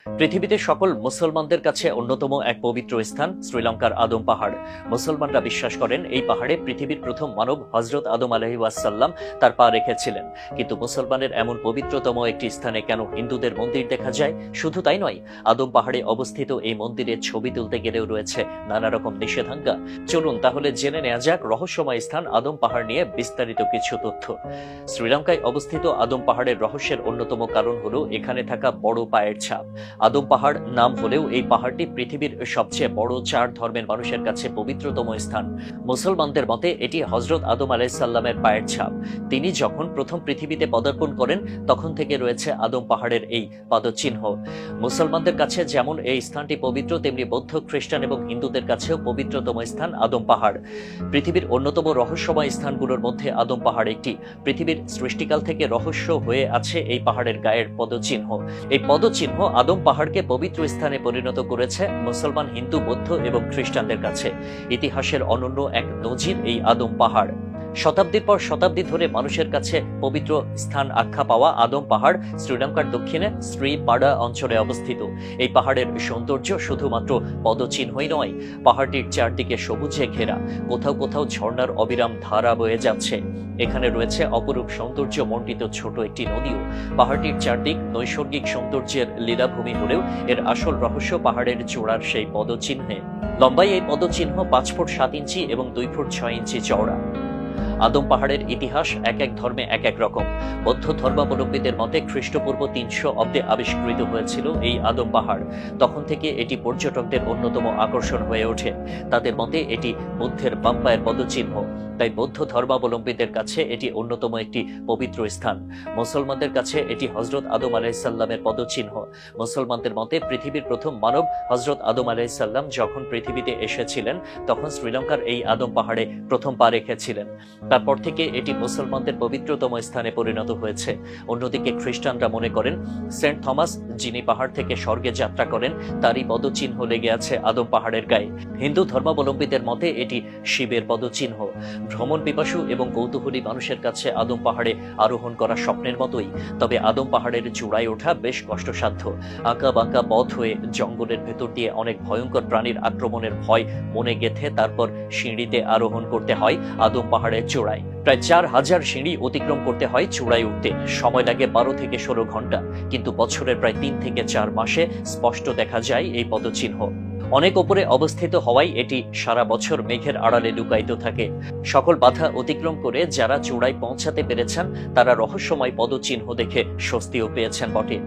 পৃথিবীতে সকল মুসলমানদের কাছে অন্যতম এক পবিত্র স্থান শ্রীলঙ্কার আদম পাহাড়। মুসলমানরা বিশ্বাস করেন এই পাহাড়ে পৃথিবীর প্রথম মানব হযরত আদম আলাইহিস সালাম তার পা রেখেছিলেন। কিন্তু মুসলমানের এমন পবিত্রতম একটি স্থানে কেন হিন্দুদের মন্দির দেখা যায়? শুধু তাই নয়, আদম পাহাড়ে অবস্থিত এই মন্দিরের ছবি তুলতে গেলেও রয়েছে নানা রকম নিষেধাজ্ঞা। চলুন তাহলে জেনে নেওয়া যাক রহস্যময় স্থান আদম পাহাড় নিয়ে বিস্তারিত কিছু তথ্য। শ্রীলঙ্কায় অবস্থিত আদম পাহাড়ের রহস্যের অন্যতম কারণ হলো এখানে থাকা বড় পায়ের ছাপ। আদম পাহাড় নাম হলেও এই পাহাড়টি পৃথিবীর সবচেয়ে বড় 4 ধর্মের মানুষের কাছে পবিত্রতম স্থান। মুসলমানদের মতে এটি হযরত আদম আলাইহিস সালামের পায়ের ছাপ। তিনি যখন প্রথম পৃথিবীতে পদার্পণ করেন তখন থেকে রয়েছে আদম পাহাড়ের এই পদচিহ্ন। মুসলমানদের কাছে যেমন এই স্থানটি পবিত্র, তেমনি বৌদ্ধ, খ্রিস্টান এবং হিন্দুদের কাছেও পবিত্রতম স্থান আদম পাহাড়। পৃথিবীর অন্যতম রহস্যময় স্থানগুলোর মধ্যে আদম পাহাড় একটি। পৃথিবীর সৃষ্টিকাল থেকে রহস্য হয়ে আছে এই পাহাড়ের গায়ের পদচিহ্ন। এই পদচিহ্ন আদম পাহাড়কে পবিত্র স্থানে পরিণত করেছে মুসলমান, হিন্দু, বৌদ্ধ এবং খ্রিস্টানদের কাছে। ইতিহাসের অনন্য এক নজির এই আদম পাহাড়। শতাব্দীর পর শতাব্দী ধরে মানুষের কাছে পবিত্র স্থান আখ্যা পাওয়া আদম পাহাড় শ্রীলঙ্কার দক্ষিণে শ্রীপাড়া অঞ্চলে অবস্থিত। এই পাহাড়ের সৌন্দর্য শুধুমাত্র পদচিহ্নই নয়, পাহাড়টির চারদিকে সবুজে ঘেরা, কোথাও কোথাও ঝর্ণার অবিরাম ধারা বয়ে যাচ্ছে। এখানে রয়েছে অপরূপ সৌন্দর্য মণ্ডিত ছোট একটি নদীও। পাহাড়টির চারদিক নৈসর্গিক সৌন্দর্যের লীলাভূমি হলেও এর আসল রহস্য পাহাড়ের চূড়ার সেই পদচিহ্নে। লম্বায় এই পদচিহ্ন 5 ফুট 7 ইঞ্চি এবং 2 ফুট 6 ইঞ্চি চওড়া। আদম পাহাড়ের ইতিহাস এক এক ধর্মে এক এক রকম। বৌদ্ধ ধর্মাবলম্বীদের মতে খ্রিস্টপূর্ব 300 অব্দে আবিষ্কৃত হয়েছিল এই আদম পাহাড়। তখন থেকে এটি পর্যটকদের অন্যতম আকর্ষণ হয়ে ওঠে। তাদের মতে এটি বুদ্ধের বাম পায়ের পদচিহ্ন, তাই বৌদ্ধ ধর্মাবলম্বীদের কাছে এটি অন্যতম একটি পবিত্র স্থান। মুসলমানদের কাছে এটি হযরত আদম আলাইহিস সালামের পদচিহ্ন। মুসলমানদের মতে পৃথিবীর প্রথম মানব হযরত আদম আলাইহিস সালাম যখন পৃথিবীতে এসেছিলেন তখন শ্রীলঙ্কার এই আদম পাহাড়ে প্রথম পা রেখেছিলেন। তারপর থেকে এটি মুসলমানদের পবিত্রতম স্থানে পরিণত হয়েছে। অন্যদিকে খ্রিস্টানরা মনে করেন সেন্ট থমাস যিনি পাহাড় থেকে স্বর্গে যাত্রা করেন তারই পদচিহ্ন লেগে আছে আদম পাহাড়ের গায়ে। হিন্দু ধর্মাবলম্বীদের মতে এটি শিবের পদচিহ্ন। ভ্রমণ পিপাসু এবং কৌতূহলী মানুষের কাছে আদম পাহাড়ে আরোহণ করা স্বপ্নের মতোই। তবে আদম পাহাড়ের চূড়ায় ওঠা বেশ কষ্টসাধ্য। আঁকা বাঁকা পথ হয়ে জঙ্গলের ভেতর দিয়ে অনেক ভয়ঙ্কর প্রাণীর আক্রমণের ভয় মনে গেঁথে তারপর সিঁড়িতে আরোহণ করতে হয় আদম পাহাড়ের চূড়ায়। প্রায় 4000 সিঁড়ি অতিক্রম করতে হয় চূড়ায় উঠতে। সময় লাগে 12 থেকে 16 ঘন্টা, কিন্তু বছরের প্রায় 3 থেকে 4 মাসে স্পষ্ট দেখা যায় এই পদচিহ্ন। অনেক উপরে অবস্থিত হওয়ায় এটি সারা বছর মেঘের আড়ালে লুকায়িত থাকে। সকল বাধা অতিক্রম করে যারা চূড়ায় পৌঁছাতে পেরেছেন তারা রহস্যময় পদচিহ্ন দেখে স্বস্তিও পেয়েছেন বটে।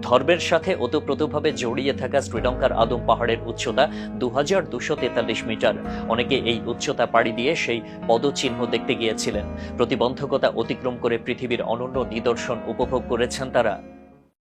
ধর্মের সাথে ওতপ্রোতভাবে জড়িয়ে থাকা শ্রীলঙ্কার আদম পাহাড়ের উচ্চতা 2243 মিটার। অনেকে এই উচ্চতা পাড়ি দিয়ে সেই পদচিহ্ন দেখতে গিয়েছিলেন। প্রতিবন্ধকতা অতিক্রম করে পৃথিবীর অনন্য নিদর্শন উপভোগ করেছেন তারা।